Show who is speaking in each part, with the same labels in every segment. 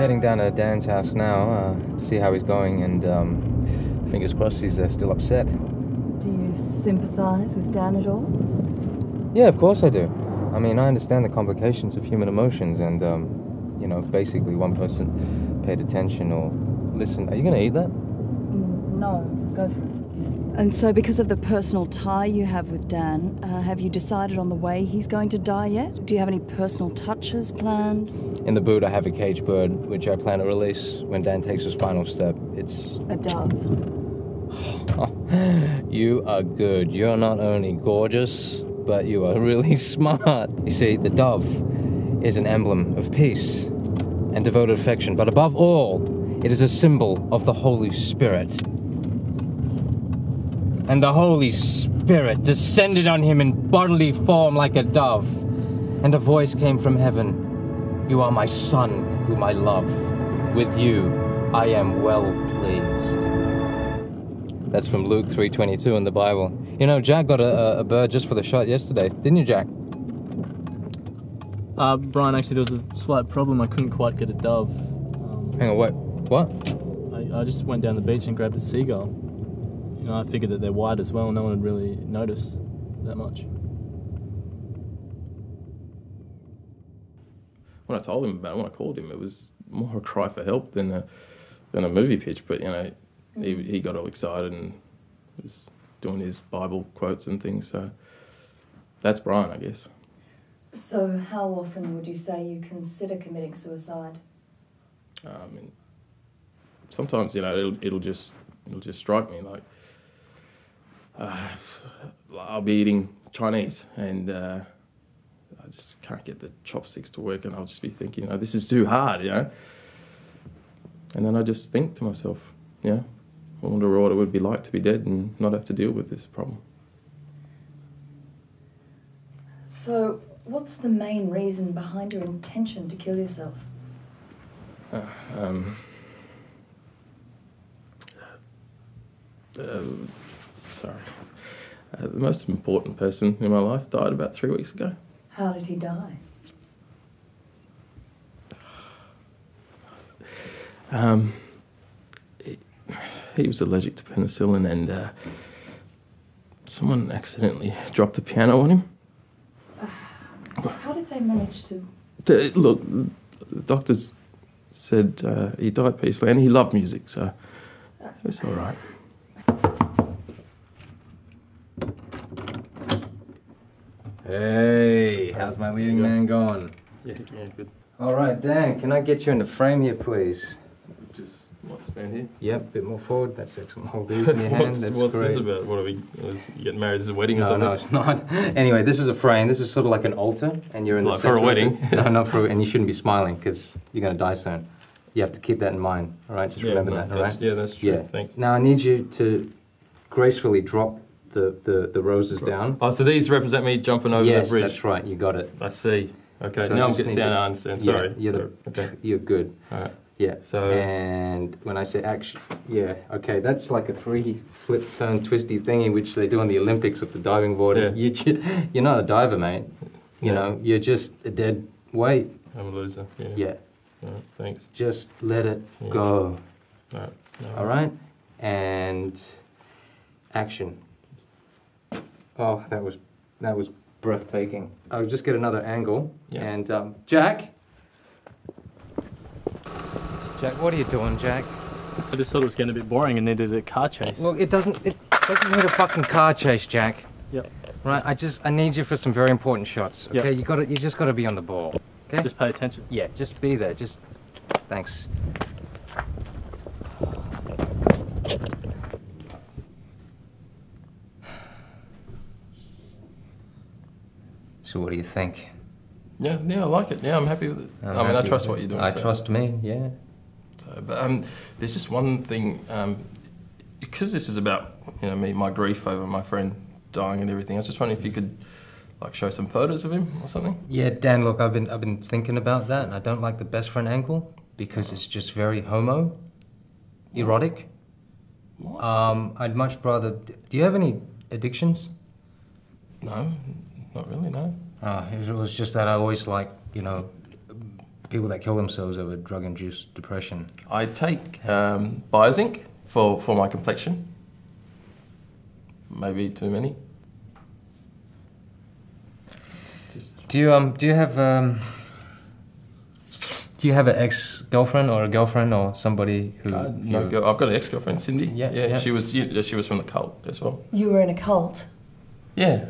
Speaker 1: heading down to Dan's house now to see how he's going, and fingers crossed he's still upset.
Speaker 2: Do you sympathise with Dan at all?
Speaker 1: Yeah, of course I do. I mean, I understand the complications of human emotions, and, you know, if basically one person paid attention or listened... Are you going to eat that?
Speaker 2: No, go for it. And so because of the personal tie you have with Dan, have you decided on the way he's going to die yet? Do you have any personal touches planned?
Speaker 1: In the boot, I have a cage bird, which I plan to release when Dan takes his final step. It's...
Speaker 2: A dove.
Speaker 1: You are good. You're not only gorgeous, but you are really smart. You see, the dove is an emblem of peace and devoted affection, but above all, it is a symbol of the Holy Spirit. And the Holy Spirit descended on him in bodily form like a dove, and a voice came from heaven. You are my son, whom I love. With you, I am well pleased. That's from Luke 3:22 in the Bible. You know, Jack got a bird just for the shot yesterday, didn't you, Jack?
Speaker 3: Brian, actually, there was a slight problem. I couldn't quite get a dove.
Speaker 1: Hang on, wait, what?
Speaker 3: I just went down the beach and grabbed a seagull. You know, I figured that they're white as well. No one would really notice that much.
Speaker 4: When I told him about it, when I called him, it was more a cry for help than a movie pitch. But, you know, he got all excited and was doing his Bible quotes and things. So that's Brian, I guess.
Speaker 2: So how often would you say you consider committing suicide?
Speaker 4: And sometimes, you know, it'll just strike me like I'll be eating Chinese and I just can't get the chopsticks to work, and I'll just be thinking, this is too hard, you know. And then I just think to myself, I wonder what it would be like to be dead and not have to deal with this problem.
Speaker 2: So, what's the main reason behind your intention to kill yourself?
Speaker 4: The most important person in my life died about 3 weeks ago.
Speaker 2: How did he die?
Speaker 4: He was allergic to penicillin, and someone accidentally dropped a piano on him.
Speaker 2: How did they manage to...
Speaker 4: Look, the doctors said he died peacefully, and he loved music, so it was all right.
Speaker 1: Hey, how's my leading man going?
Speaker 4: Yeah, good.
Speaker 1: All right, Dan, can I get you in the frame here, please?
Speaker 4: Just, stand here?
Speaker 1: Yep, a bit more forward. That's excellent. Hold these in your hand. That's
Speaker 4: what's
Speaker 1: great.
Speaker 4: this about? What are we... You getting married? This is a wedding or something?
Speaker 1: No, it's not. Anyway, this is a frame. This is sort of like an altar, and you're in the
Speaker 4: for a wedding?
Speaker 1: No, not for... And you shouldn't be smiling, because you're going to die soon. You have to keep that in mind, all right? Just remember that, all right?
Speaker 4: Yeah, that's true.
Speaker 1: Yeah.
Speaker 4: Thanks.
Speaker 1: Now, I need you to gracefully drop the roses down.
Speaker 4: Oh, so these represent me jumping over the bridge?
Speaker 1: Yes, that's right. You got it.
Speaker 4: I see. Okay,
Speaker 1: So
Speaker 4: now I'm
Speaker 1: just
Speaker 4: getting
Speaker 1: need
Speaker 4: down.
Speaker 1: to-
Speaker 4: I understand. Sorry.
Speaker 1: Yeah, you're good.
Speaker 4: All right.
Speaker 1: Yeah.
Speaker 4: So-
Speaker 1: And when I say action, yeah, okay, that's like a 3 flip turn twisty thingy which they do on the Olympics with the diving board.
Speaker 4: Yeah.
Speaker 1: You're not a diver, mate. You know, you're just a dead weight.
Speaker 4: I'm a loser. Yeah.
Speaker 1: Yeah.
Speaker 4: All right, thanks.
Speaker 1: Just let it
Speaker 4: Yeah.
Speaker 1: go.
Speaker 4: All right.
Speaker 1: All right? And action. Oh, that was breathtaking. I'll just get another angle.
Speaker 4: Yeah.
Speaker 1: And Jack, what are you doing, Jack?
Speaker 3: I just thought it was getting a bit boring and needed a car chase.
Speaker 1: Look, it doesn't need a fucking car chase, Jack.
Speaker 3: Yep.
Speaker 1: Right, I need you for some very important shots. Okay,
Speaker 3: Yep.
Speaker 1: you just gotta be on the ball. Okay?
Speaker 3: Just pay attention.
Speaker 1: Yeah, just be there. Thanks. So what do you think?
Speaker 4: Yeah, I like it. Yeah, I'm happy with it. I trust what you're doing.
Speaker 1: I
Speaker 4: so.
Speaker 1: trust me, yeah.
Speaker 4: So, but there's just one thing, because this is about me, my grief over my friend dying and everything. I was just wondering if you could show some photos of him or something.
Speaker 1: Yeah, Dan. Look, I've been thinking about that, and I don't like the best friend angle because it's just very homo, erotic.
Speaker 4: What?
Speaker 1: I'd much rather. Do you have any addictions?
Speaker 4: No, not really. No.
Speaker 1: It was just that I always people that kill themselves over drug-induced depression?
Speaker 4: I take Biozinc for my complexion. Maybe too many.
Speaker 1: Do you have an ex-girlfriend or a girlfriend or somebody who?
Speaker 4: No, I've got an ex-girlfriend, Cindy.
Speaker 1: Yeah.
Speaker 4: She was from the cult as well.
Speaker 2: You were in a cult?
Speaker 4: Yeah.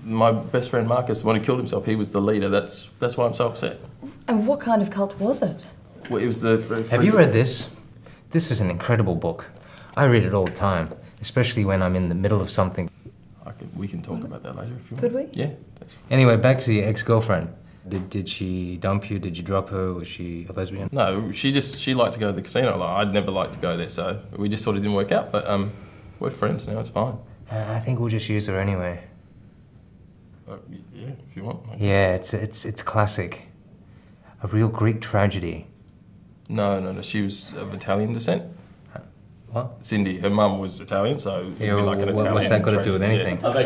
Speaker 4: My best friend Marcus, the one who killed himself, he was the leader. That's why I'm so upset.
Speaker 2: And what kind of cult was it?
Speaker 4: Well, it was the.
Speaker 1: Have you read this? This is an incredible book. I read it all the time, especially when I'm in the middle of something.
Speaker 4: We can talk about that later if you want.
Speaker 2: Could we?
Speaker 4: Yeah.
Speaker 1: Anyway, back to your ex-girlfriend. Did she dump you? Did you drop her? Was she a lesbian?
Speaker 4: No, she liked to go to the casino. Like, I'd never liked to go there, so we just sort of didn't work out. But we're friends now. It's fine.
Speaker 1: I think we'll just use her anyway.
Speaker 4: Yeah, if you want.
Speaker 1: Yeah, it's classic. A real Greek tragedy.
Speaker 4: No. She was of Italian descent.
Speaker 1: What?
Speaker 4: Cindy, her mum was Italian, so it'd be like an Italian.
Speaker 1: What's that got to do with anything?
Speaker 3: I've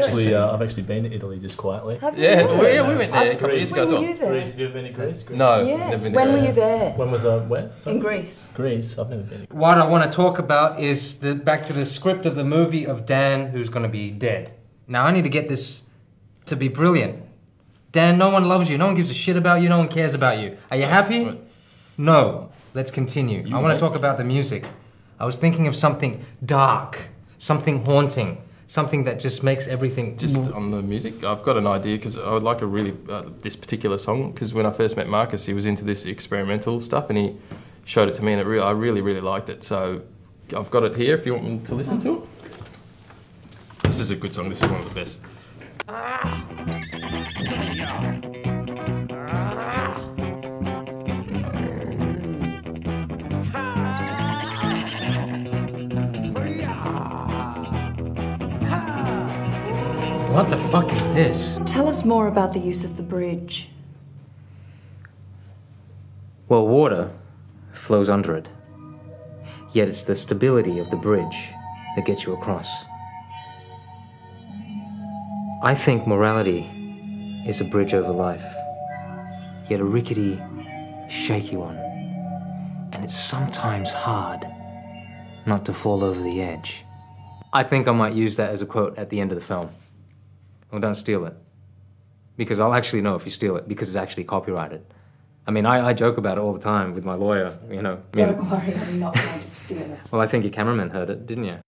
Speaker 3: actually been to Italy just quietly.
Speaker 2: Have you?
Speaker 4: Yeah, we went there a couple of years ago as
Speaker 2: When
Speaker 4: well.
Speaker 2: were you there?
Speaker 3: Greece, have you ever been to Greece?
Speaker 4: No,
Speaker 2: Yes.
Speaker 4: never been to
Speaker 2: When were
Speaker 4: Greece.
Speaker 2: you there?
Speaker 3: When was I where? Sorry?
Speaker 2: In Greece.
Speaker 3: Greece, I've never been to Greece.
Speaker 1: What I want to talk about is back to the script of the movie of Dan who's going to be dead. Now I need to get this to be brilliant. Dan, no one loves you. No one gives a shit about you. No one cares about you. Are you happy?
Speaker 4: Right.
Speaker 1: No. Let's continue. I want to talk about the music. I was thinking of something dark, something haunting, something that just makes everything...
Speaker 4: Just on the music, I've got an idea because I would like a really this particular song because when I first met Marcus, he was into this experimental stuff and he showed it to me and I really liked it. So I've got it here if you want me to listen to it. This is a good song. This is one of the best.
Speaker 1: What the fuck is this?
Speaker 2: Tell us more about the use of the bridge.
Speaker 1: Well, water flows under it. Yet it's the stability of the bridge that gets you across. I think morality is a bridge over life, yet a rickety, shaky one. And it's sometimes hard not to fall over the edge. I think I might use that as a quote at the end of the film. Well, don't steal it. Because I'll actually know if you steal it, because it's actually copyrighted. I mean, I joke about it all the time with my lawyer, you know.
Speaker 2: Don't worry, I'm not going to steal it.
Speaker 1: Well, I think your cameraman heard it, didn't you?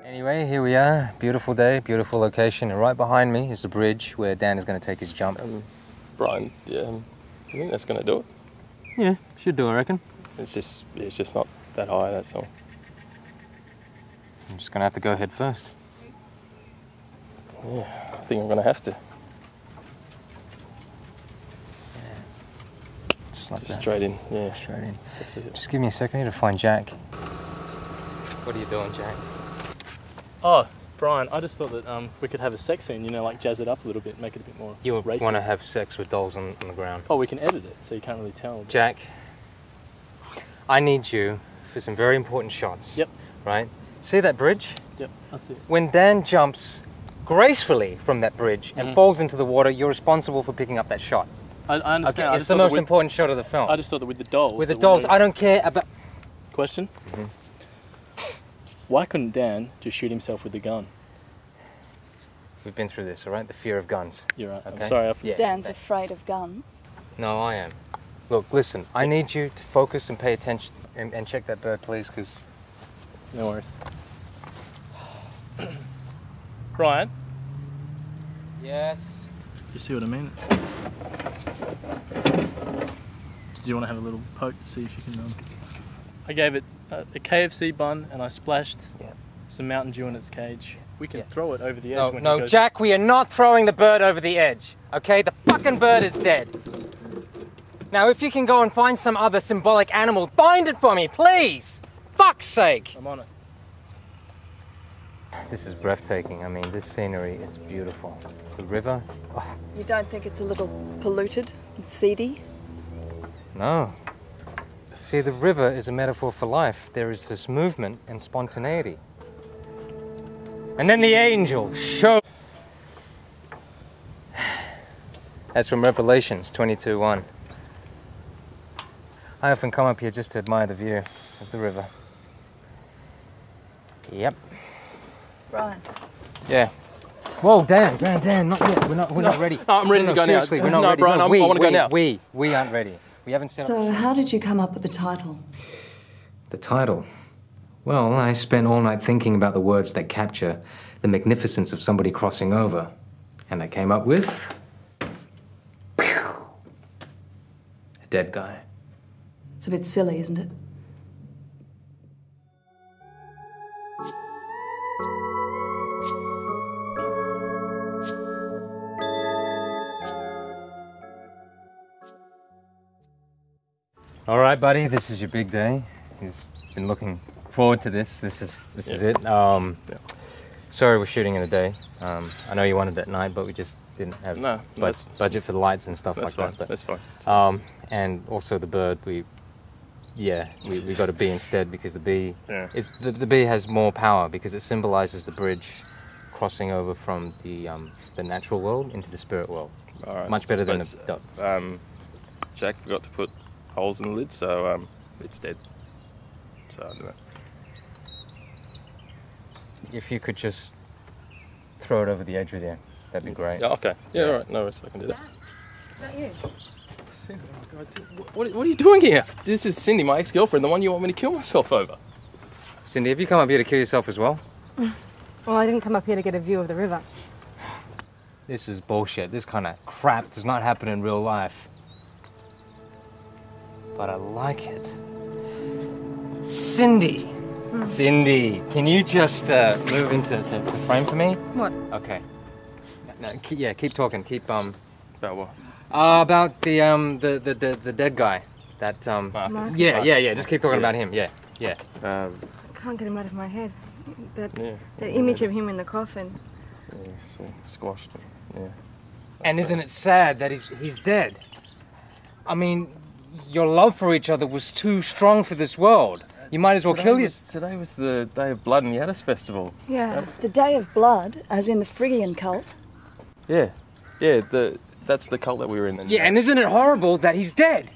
Speaker 1: Anyway, here we are. Beautiful day, beautiful location. And right behind me is the bridge where Dan is going to take his jump.
Speaker 4: Brian, you think that's going to do it?
Speaker 1: Yeah, should do, I reckon.
Speaker 4: It's just not that high, that's all.
Speaker 1: I'm just going to have to go head first.
Speaker 4: Yeah, I think I'm going to have to.
Speaker 1: Just like
Speaker 4: Just
Speaker 1: that.
Speaker 4: straight in, yeah.
Speaker 1: Straight in. Just give me a second, I need to find Jack. What are you doing, Jack?
Speaker 3: Oh, Brian, I just thought that we could have a sex scene, you know, like jazz it up a little bit, make it a bit more
Speaker 1: You
Speaker 3: racy.
Speaker 1: want to have sex with dolls on the ground.
Speaker 3: Oh, we can edit it, so you can't really tell.
Speaker 1: Jack, I need you for some very important shots.
Speaker 3: Yep.
Speaker 1: Right? See that bridge?
Speaker 3: Yep, that's it.
Speaker 1: When Dan jumps gracefully from that bridge and falls into the water, you're responsible for picking up that shot.
Speaker 3: I understand.
Speaker 1: Okay,
Speaker 3: I
Speaker 1: it's
Speaker 3: just
Speaker 1: the
Speaker 3: thought that
Speaker 1: most
Speaker 3: with-
Speaker 1: important shot of the film.
Speaker 3: I just thought that with the dolls...
Speaker 1: With the
Speaker 3: that
Speaker 1: dolls,
Speaker 3: would-
Speaker 1: I don't care about...
Speaker 3: Question? Why couldn't Dan just shoot himself with the gun?
Speaker 1: We've been through this, all right? The fear of guns.
Speaker 3: You're right.
Speaker 1: Okay.
Speaker 3: I'm sorry.
Speaker 1: Yeah.
Speaker 2: Dan's afraid of guns.
Speaker 1: No, I am. Look, listen, I need you to focus and pay attention and check that bird, please, because...
Speaker 3: No worries. Brian,
Speaker 1: Yes?
Speaker 3: you see what I mean? Did you want to have a little poke to see if you can... I gave it a KFC bun and I splashed some Mountain Dew in its cage. We can throw it over the edge when it
Speaker 1: No,
Speaker 3: goes...
Speaker 1: Jack, we are not throwing the bird over the edge, okay? The fucking bird is dead. Now, if you can go and find some other symbolic animal, find it for me, please! Fuck's sake!
Speaker 3: I'm on it.
Speaker 1: This is breathtaking. I mean, this scenery, it's beautiful. The river, oh,
Speaker 2: You don't think it's a little polluted and seedy?
Speaker 1: no. See, the river is a metaphor for life. There is this movement and spontaneity. And then the angel showed. That's from Revelations 22:1. I often come up here just to admire the view of the river. Yep.
Speaker 2: Brian.
Speaker 1: Yeah. Whoa, Dan, not yet. We're not ready.
Speaker 3: No, I'm ready to go now.
Speaker 1: Seriously, we're not ready.
Speaker 3: Brian, I want to go now.
Speaker 1: We aren't ready. We haven't set up.
Speaker 2: So how did you come up with the title?
Speaker 1: The title? Well, I spent all night thinking about the words that capture the magnificence of somebody crossing over. And I came up with... a dead guy.
Speaker 2: It's a bit silly, isn't it?
Speaker 1: All right, buddy, this is your big day. He's been looking forward to this. This is it. Sorry we're shooting in the day. I know you wanted that night, but we just didn't have budget for the lights and stuff like that. But,
Speaker 4: that's fine.
Speaker 1: And also the bird, we got a bee instead because the bee the bee has more power because it symbolizes the bridge crossing over from the natural world into the spirit world.
Speaker 4: All right.
Speaker 1: Much better than the dove.
Speaker 4: Jack forgot to put holes in the lid, so it's dead. So I don't know.
Speaker 1: If you could just throw it over the edge with you, that'd be great.
Speaker 4: Yeah, okay. Yeah, all right. No worries, I can do that.
Speaker 2: Is that you?
Speaker 4: Cindy, oh my God, what are you doing here? This is Cindy, my ex-girlfriend, the one you want me to kill myself over.
Speaker 1: Cindy, have you come up here to kill yourself as well?
Speaker 5: Well, I didn't come up here to get a view of the river.
Speaker 1: This is bullshit. This kind of crap does not happen in real life. But I like it. Cindy! Cindy, can you just move into frame for me?
Speaker 5: What?
Speaker 1: Okay. No, keep talking. Keep
Speaker 4: About what?
Speaker 1: about the dead guy. That
Speaker 5: Marcus.
Speaker 1: Yeah. Just keep talking about him. Yeah.
Speaker 5: I can't get him out of my head. That image of him in the coffin.
Speaker 4: Yeah, so squashed him. Yeah.
Speaker 1: And isn't it sad that he's dead? I mean, your love for each other was too strong for this world. You might as well kill yourself.
Speaker 4: Today was the Day of Blood and Yaddis Festival.
Speaker 5: Yeah.
Speaker 2: The Day of Blood, as in the Phrygian cult.
Speaker 4: Yeah, that's the cult that we were in.
Speaker 1: Yeah, and isn't it horrible that he's dead?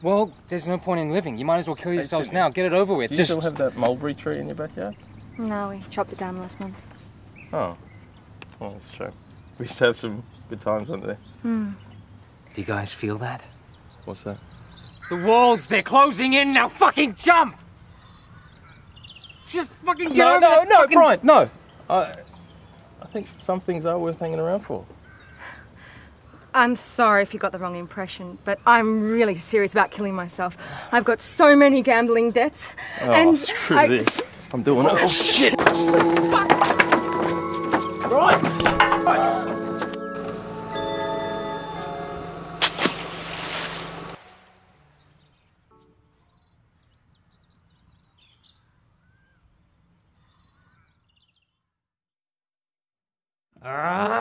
Speaker 1: Well, there's no point in living. You might as well kill yourselves now. Get it over with.
Speaker 4: Do you still have that mulberry tree in your backyard?
Speaker 5: No, we chopped it down last month.
Speaker 4: Oh, that's a shame. We used to have some good times under there.
Speaker 1: Do you guys feel that?
Speaker 4: What's that?
Speaker 1: The walls, they're closing in now. Fucking jump! Just fucking get over that fucking...
Speaker 4: Brian, no. I think some things are worth hanging around for.
Speaker 5: I'm sorry if you got the wrong impression, but I'm really serious about killing myself. I've got so many gambling debts.
Speaker 4: Oh,
Speaker 5: and
Speaker 4: screw this. I'm doing it. Oh, shit. Right.
Speaker 1: Ah!